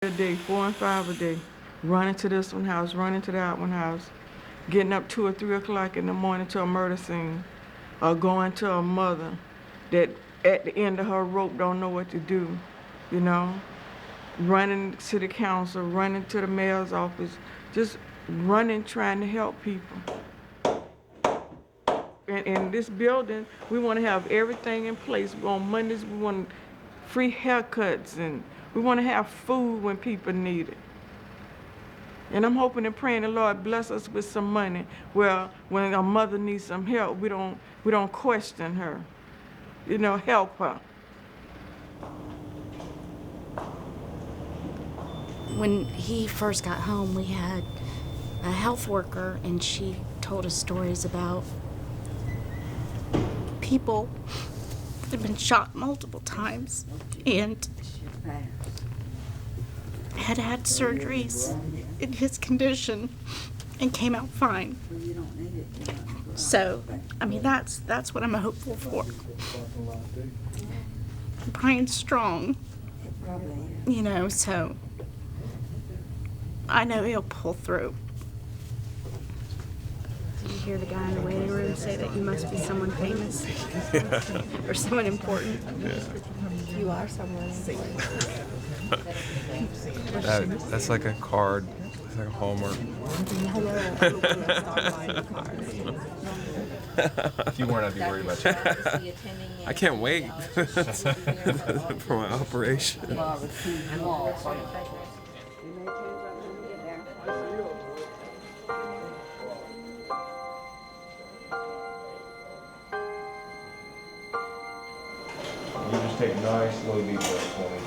A day, 4 and 5 a day, running to this one house, running to that one house, getting up 2 or 3 o'clock in the morning to a murder scene, or going to a mother that at the end of her rope don't know what to do, you know, running to the council, running to the mayor's office, just running trying to help people. In this building, we want to have everything in place. On Mondays, we want free haircuts, and we want to have food when people need it. And I'm hoping and praying the Lord bless us with some money where when a mother needs some help, we don't question her. You know, help her. When he first got home, we had a health worker, and she told us stories about people that had been shot multiple times and had surgeries in his condition and came out fine. So, I mean, that's what I'm hopeful for. Brian's strong, you know, so I know he'll pull through. Did you hear the guy in the waiting room say that you must be someone famous? Or someone important? Yeah. You are someone important. That's like a card. It's like a Hallmark. If you weren't, I'd be worried about you. I can't wait for my operation. You just take nice, slow, deep breaths for me.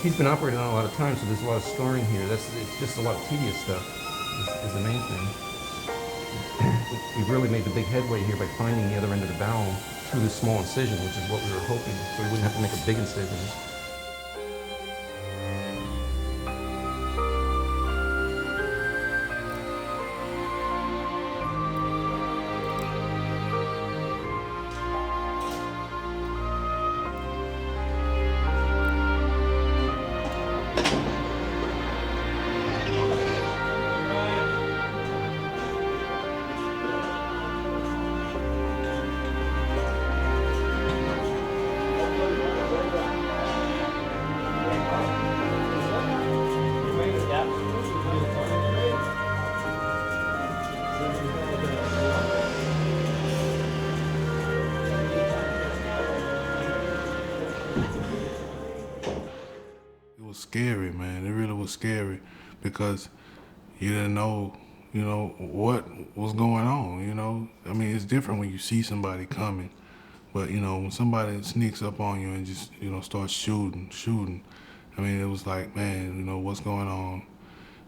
He's been operating on a lot of time, so there's a lot of scarring here. It's just a lot of tedious stuff is the main thing. We've really made the big headway here by finding the other end of the bowel through this small incision, which is what we were hoping, so we wouldn't have to make a big incision. Scary, man. It really was scary because you didn't know, what was going on, I mean, it's different when you see somebody coming, but, when somebody sneaks up on you and just, starts shooting, I mean, it was like, man, what's going on?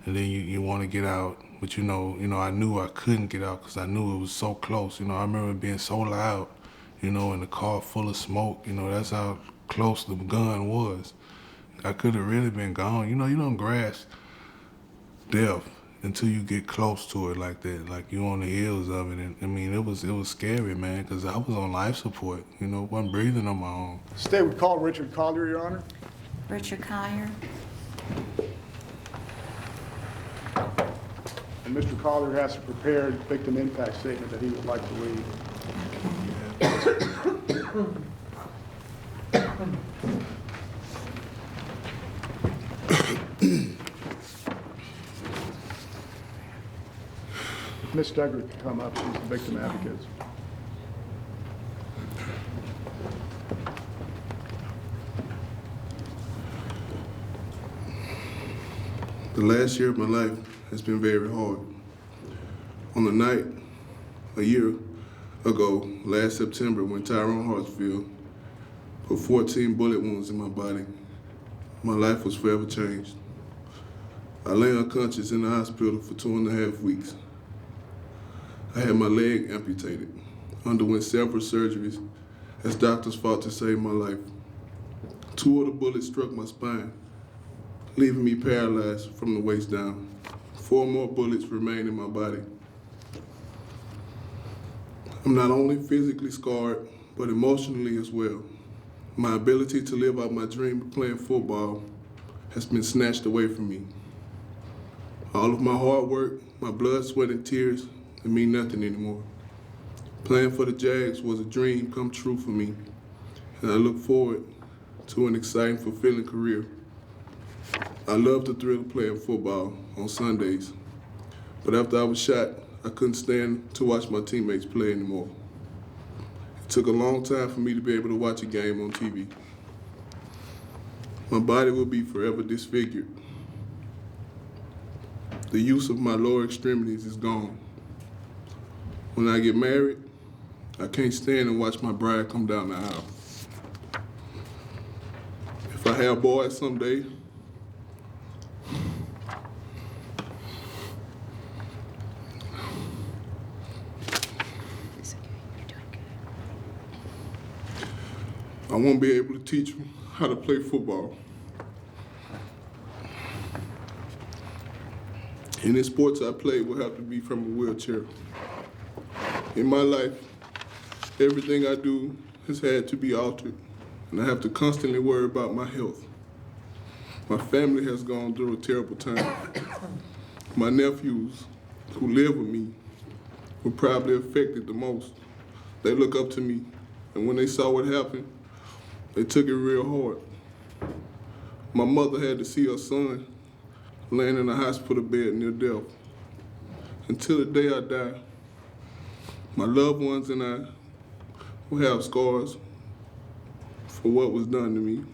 And then you want to get out, but, I knew I couldn't get out because I knew it was so close. I remember it being so loud, in the car full of smoke, that's how close the gun was. I could have really been gone. You don't grasp death until you get close to it like that, like you on the heels of it. And I mean, it was scary, man, because I was on life support. Wasn't breathing on my own. State would call Richard Collier, Your Honor. Richard Collier. And Mr. Collier has a prepared victim impact statement that he would like to read. Ms. Duggar can come up. She's the victim advocate. The last year of my life has been very hard. On the night a year ago, last September, when Tyrone Hartsfield put 14 bullet wounds in my body, my life was forever changed. I lay unconscious in the hospital for 2.5 weeks. I had my leg amputated, underwent several surgeries as doctors fought to save my life. 2 of the bullets struck my spine. leaving me paralyzed from the waist down. 4 more bullets remain in my body. I'm not only physically scarred, but emotionally as well. My ability to live out my dream of playing football has been snatched away from me. All of my hard work, my blood, sweat, and tears, they mean nothing anymore. Playing for the Jags was a dream come true for me, and I look forward to an exciting, fulfilling career. I love the thrill of playing football on Sundays, but after I was shot, I couldn't stand to watch my teammates play anymore. It took a long time for me to be able to watch a game on TV. My body will be forever disfigured. The use of my lower extremities is gone. When I get married, I can't stand and watch my bride come down the aisle. If I have boys someday, I won't be able to teach them how to play football. Any sports I play will have to be from a wheelchair. In my life, everything I do has had to be altered, and I have to constantly worry about my health. My family has gone through a terrible time. My nephews, who live with me, were probably affected the most. They look up to me, and when they saw what happened, they took it real hard. My mother had to see her son laying in a hospital bed near death. Until the day I die, my loved ones and I will have scars for what was done to me.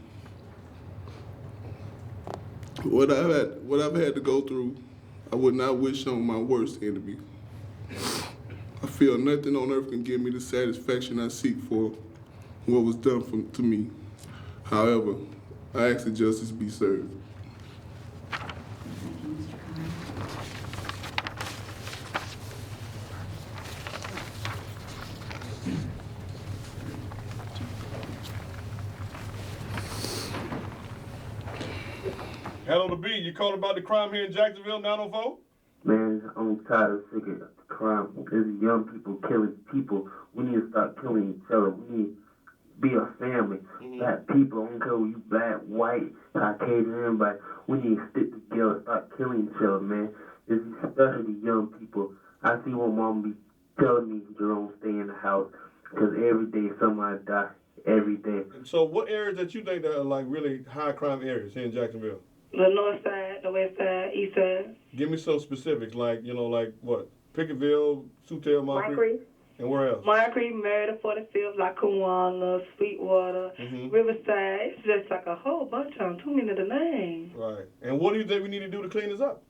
What I've had to go through, I would not wish on my worst enemy. I feel nothing on earth can give me the satisfaction I seek for what was done to me. However, I ask that justice be served. Hello to B, you calling about the crime here in Jacksonville, 904? Man, I'm tired of sick of the crime. There's young people killing people. We need to start killing each other. We need to be a family. Black people, I don't care who you black, white, Caucasian, everybody. We need to stick together, start killing each other, man. It's especially the young people. I see what mom be telling me, Jerome, stay in the house, because every day somebody die, every day. So what areas that you think that are like really high crime areas here in Jacksonville? The north side, the west side, east side. Give me some specifics, like, you know, like what? Picketville, Sutel, Moncrief? And where else? Moncrief, Merida, 45th, Lackawanna, Sweetwater, Riverside. It's just like a whole bunch of them. Too many to name. Right. And what do you think we need to do to clean this up?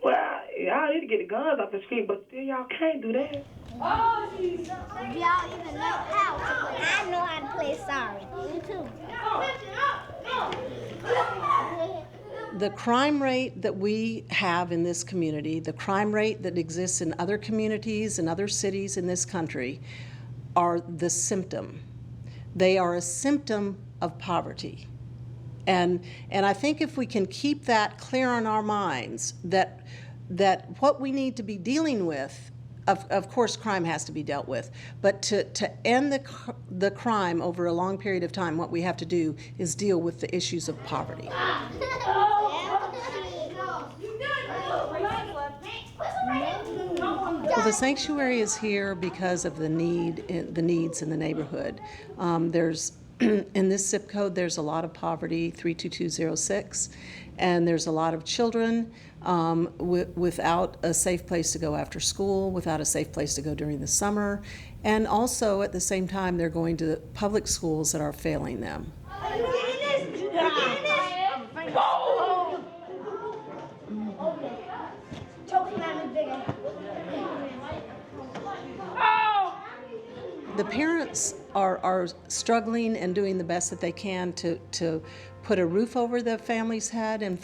Well, y'all need to get the guns off the street, but still y'all can't do that. Oh, Jesus. Y'all even know how to play. I know how to play sorry. Me too. The crime rate that we have in this community, the crime rate that exists in other communities and other cities in this country, are the symptom. They are a symptom of poverty. And I think if we can keep that clear in our minds, that what we need to be dealing with, of course crime has to be dealt with, but to end the crime over a long period of time, what we have to do is deal with the issues of poverty. Well, the sanctuary is here because of the needs in the neighborhood. There's in this zip code, there's a lot of poverty, 32206, and there's a lot of children without a safe place to go after school, without a safe place to go during the summer, and also at the same time they're going to public schools that are failing them. The parents are struggling and doing the best that they can to put a roof over the family's head and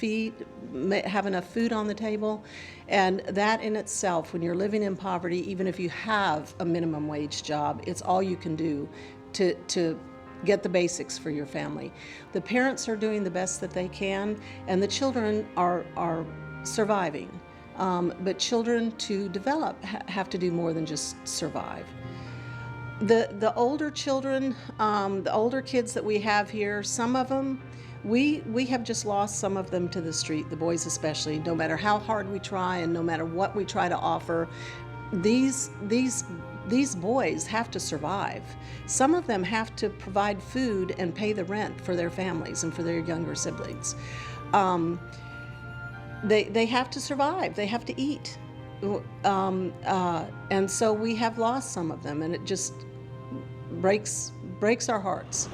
have enough food on the table. And that in itself, when you're living in poverty, even if you have a minimum wage job, it's all you can do to get the basics for your family. The parents are doing the best that they can, and the children are surviving. But children to develop have to do more than just survive. The older children, the older kids that we have here, some of them, we have just lost some of them to the street, the boys especially. No matter how hard we try and no matter what we try to offer, these boys have to survive. Some of them have to provide food and pay the rent for their families and for their younger siblings. They have to survive. They have to eat. And so we have lost some of them, and it just breaks our hearts.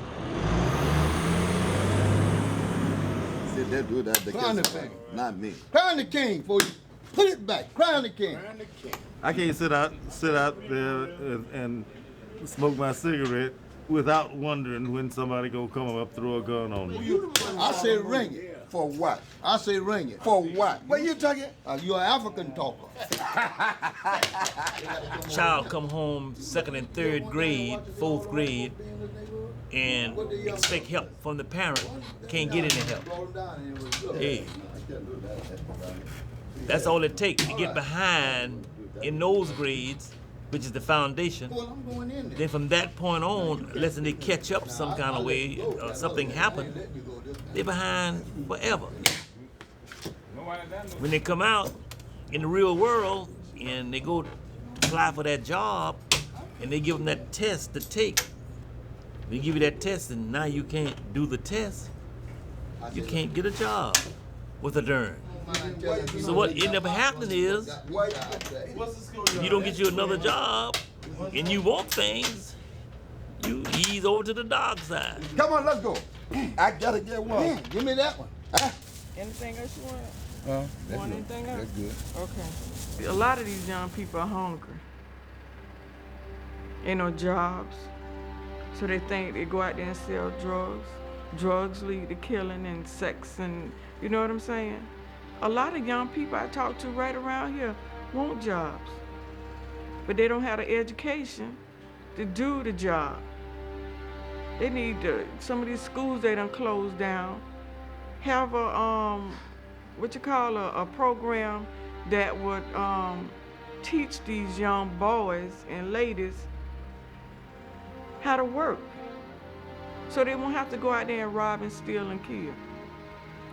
See, they do that Crown the because king. not me. Crown the king for you. Put it back. Crown the king. I can't sit out there and smoke my cigarette without wondering when somebody gonna come up throw a gun on me. I say ring it. For what? I say ring it. For what? What you talking? You're an African talker. Child come home 2nd and 3rd grade, 4th grade, and expect help from the parent, can't get any help. Hey, that's all it takes to get behind in those grades, which is the foundation. Then from that point on, unless they catch up some kind of way or something happen, they're behind forever. When they come out in the real world and they go to apply for that job and they give them that test to take, they give you that test and now you can't do the test, you can't get a job with a dern. So what end up happening is, if you don't get you another job and you want things, you ease over to the dark side. Come on, let's go. I gotta get one. Yeah, give me that one. Anything else you want? That's Want good. anything else? That's good. Okay. A lot of these young people are hungry. Ain't no jobs. So they think they go out there and sell drugs. Drugs lead to killing and sex and, you know what I'm saying? A lot of young people I talk to right around here want jobs. But they don't have the education to do the job. They need some of these schools they done closed down, have a program that would teach these young boys and ladies how to work, so they won't have to go out there and rob and steal and kill,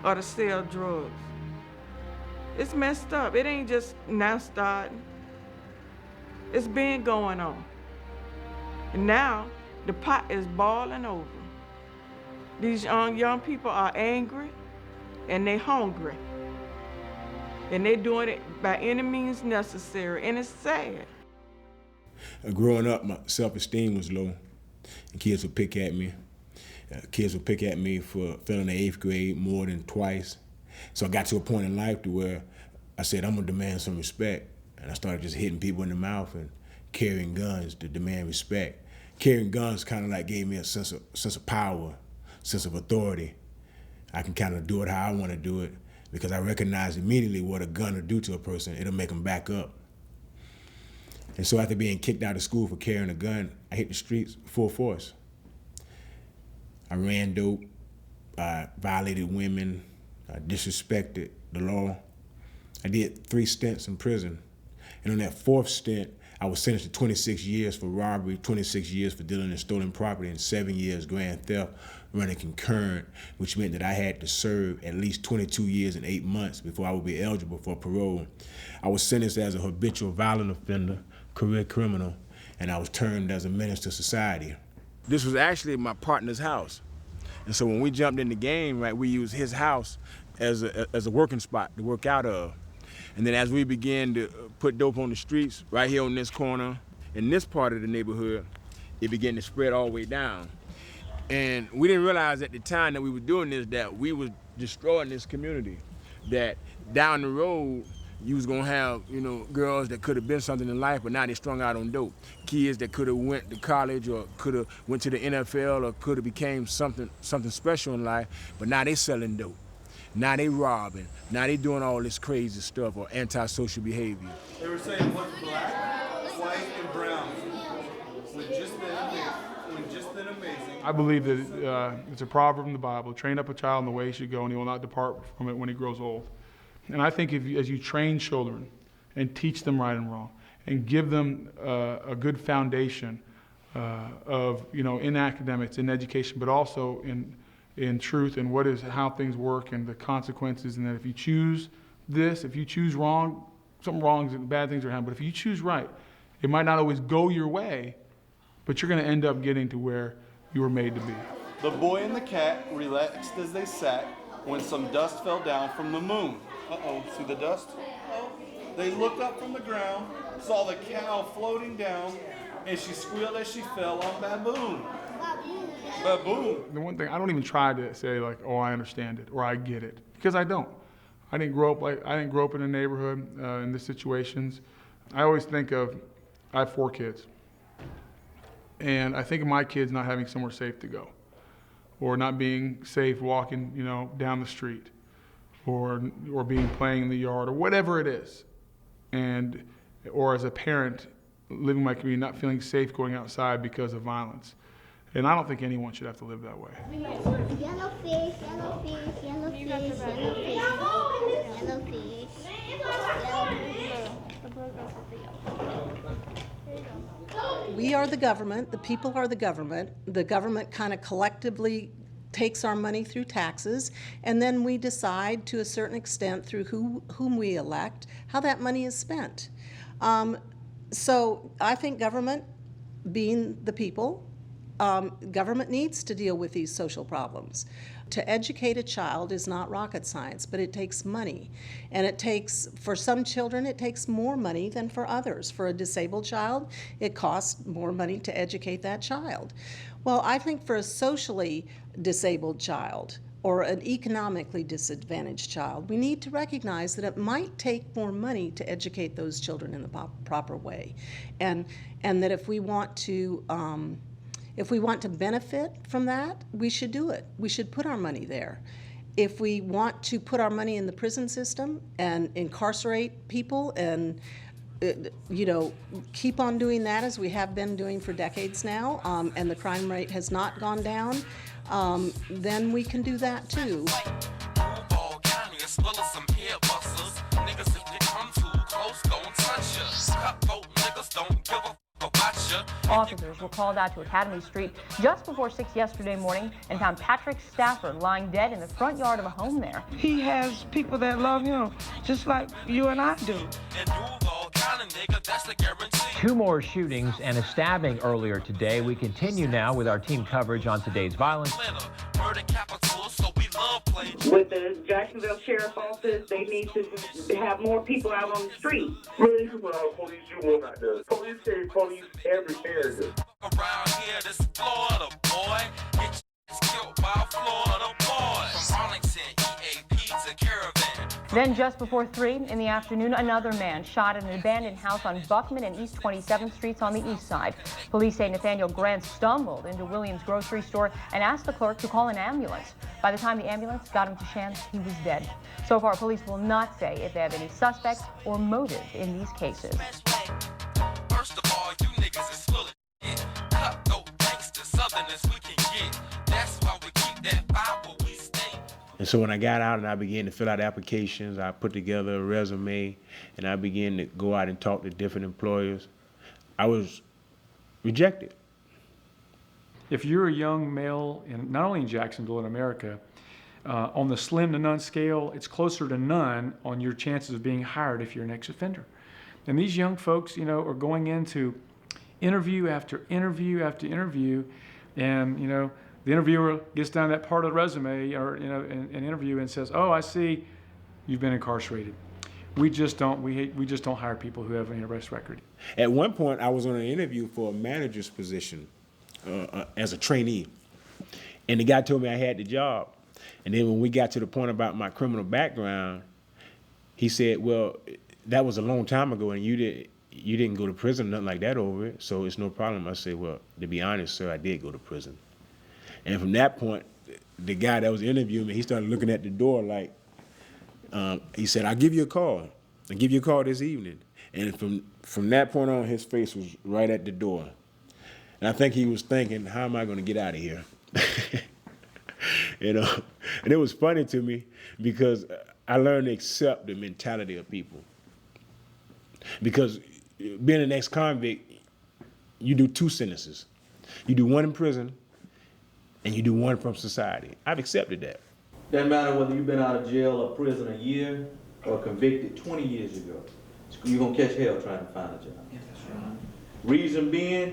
or to sell drugs. It's messed up. It ain't just now starting. It's been going on. And now the pot is boiling over. These young people are angry and they hungry. And they doing it by any means necessary, and it's sad. Growing up, my self-esteem was low, and kids would pick at me. Kids would pick at me for failing the 8th grade more than twice. So I got to a point in life to where I said, I'm gonna demand some respect. And I started just hitting people in the mouth and carrying guns to demand respect. Carrying guns kind of like gave me a sense of power, sense of authority. I can kind of do it how I want to do it because I recognize immediately what a gun will do to a person. It'll make them back up. And so after being kicked out of school for carrying a gun, I hit the streets full force. I ran dope, I violated women, I disrespected the law. I did 3 stints in prison. And on that 4th stint, I was sentenced to 26 years for robbery, 26 years for dealing in stolen property, and 7 years grand theft, running concurrent, which meant that I had to serve at least 22 years and 8 months before I would be eligible for parole. I was sentenced as a habitual violent offender, career criminal, and I was termed as a menace to society. This was actually my partner's house. And so when we jumped in the game, right, we used his house as a working spot to work out of. And then as we began to put dope on the streets, right here on this corner, in this part of the neighborhood, it began to spread all the way down. And we didn't realize at the time that we were doing this, that we were destroying this community. That down the road, you was gonna have, you know, girls that could have been something in life, but now they strung out on dope. Kids that could have went to college or could have went to the NFL or could have became something special in life, but now they selling dope. Now they robbing. Now they doing all this crazy stuff or antisocial behavior. They were saying what's black, white, and brown. When just been amazing. I believe that it's a proverb in the Bible, train up a child in the way he should go and he will not depart from it when he grows old. And I think as you train children and teach them right and wrong and give them a good foundation of, in academics, in education, but also in truth and how things work and the consequences, and that if you choose this, if you choose wrong, something wrong and bad things are happening, but if you choose right, it might not always go your way, but you're going to end up getting to where you were made to be. The boy and the cat relaxed as they sat when some dust fell down from the moon. Uh-oh, see the dust? They looked up from the ground, saw the cow floating down, and she squealed as she fell on Baboon. Baboon. The one thing, I don't even try to say like, oh, I understand it or I get it, because I don't. I didn't grow up in a neighborhood in these situations. I always think I have 4 kids. And I think of my kids not having somewhere safe to go, or not being safe walking, down the street, or playing in the yard, or whatever it is. Or as a parent, living my community, not feeling safe going outside because of violence. And I don't think anyone should have to live that way. Yellow fish, yellow fish, yellow fish, yellow fish, yellow fish, We are the government, the people are the government. The government kind of collectively takes our money through taxes, and then we decide to a certain extent through whom we elect how that money is spent. So I think government, being the people, government needs to deal with these social problems. To educate a child is not rocket science, but it takes money. And for some children, it takes more money than for others. For a disabled child, it costs more money to educate that child. Well, I think for a socially disabled child or an economically disadvantaged child, we need to recognize that it might take more money to educate those children in the proper way. And that if we want to benefit from that, we should do it. We should put our money there. If we want to put our money in the prison system and incarcerate people and keep on doing that as we have been doing for decades now, and the crime rate has not gone down, then we can do that too. Officers were called out to Academy Street just before 6 yesterday morning and found Patrick Stafford lying dead in the front yard of a home there. He has people that love him, just like you and I do. 2 more shootings and a stabbing earlier today. We continue now with our team coverage on today's violence. With the Jacksonville Sheriff's Office, they need to have more people out on the street. Really, police you will not do. Police say police every area. Around here, this Florida boy, get killed by Florida boy. From Arlington, EAP to Caravan. Then just before 3 in the afternoon, another man shot at an abandoned house on Buckman and East 27th Streets on the east side. Police say Nathaniel Grant stumbled into Williams' grocery store and asked the clerk to call an ambulance. By the time the ambulance got him to Shands, he was dead. So far, police will not say if they have any suspects or motive in these cases. First of all, you niggas is full of shit. Cutthroat gangster southerners we can get. That's why we keep that vibe where we stay. And so when I got out and I began to fill out applications, I put together a resume and I began to go out and talk to different employers, I was rejected. If you're a young male, not only in Jacksonville, in America, on the slim to none scale, it's closer to none on your chances of being hired if you're an ex-offender. And these young folks, are going into interview after interview after interview, and the interviewer gets down that part of the resume or an interview and says, "Oh, I see, you've been incarcerated." We just don't hire people who have an arrest record. At one point, I was on an interview for a manager's position as a trainee, and the guy told me I had the job. And then when we got to the point about my criminal background, he said, "Well, that was a long time ago, and you didn't go to prison, nothing like that over it, so it's no problem." I said, "Well, to be honest, sir, I did go to prison." And from that point, the guy that was interviewing me, he started looking at the door like, he said, "I'll give you a call. I'll give you a call this evening." And from that point on, his face was right at the door. And I think he was thinking, how am I going to get out of here? You know, and it was funny to me because I learned to accept the mentality of people. Because being an ex-convict, you do 2 sentences. You do one in prison, and you do one from society. I've accepted that. Doesn't matter whether you've been out of jail or prison a year or convicted 20 years ago. You're gonna catch hell trying to find a job. Yeah, that's right. Reason being,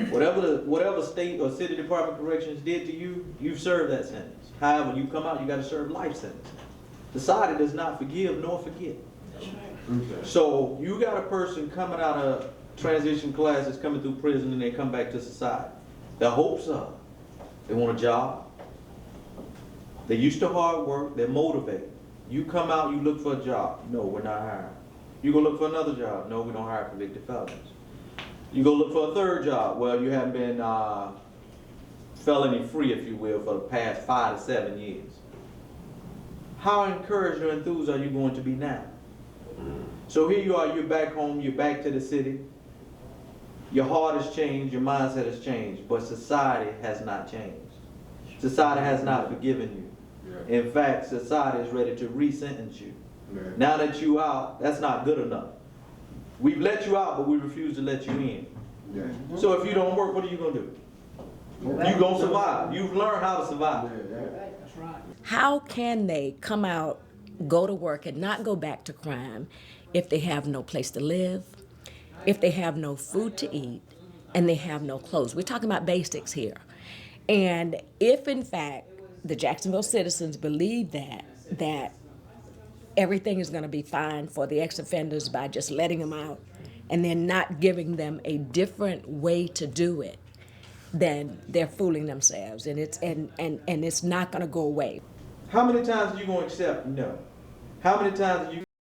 whatever state or city department of corrections did to you, you've served that sentence. However, when you come out, you gotta serve life sentence. Society does not forgive nor forget. So you got a person coming out of transition classes, coming through prison, and they come back to society. Their hopes are, they want a job. They're used to hard work, they're motivated. You come out, you look for a job. No, we're not hiring. You go look for another job. No, we don't hire convicted felons. You go look for a third job. Well, you haven't been felony free, if you will, for the past 5 to 7 years. How encouraged or enthused are you going to be now? So here you are, you're back home, you're back to the city. Your heart has changed, your mindset has changed, but society has not changed. Society has not forgiven you. In fact, society is ready to re-sentence you. Now that you out, that's not good enough. We've let you out, but we refuse to let you in. So if you don't work, what are you going to do? You're going to survive. You've learned how to survive. How can they come out, go to work, and not go back to crime if they have no place to live, if they have no food to eat, and they have no clothes? We're talking about basics here. And if, in fact, the Jacksonville citizens believe that everything is going to be fine for the ex-offenders by just letting them out and then not giving them a different way to do it, then they're fooling themselves, and it's not going to go away. How many times are you going to accept no? How many times are you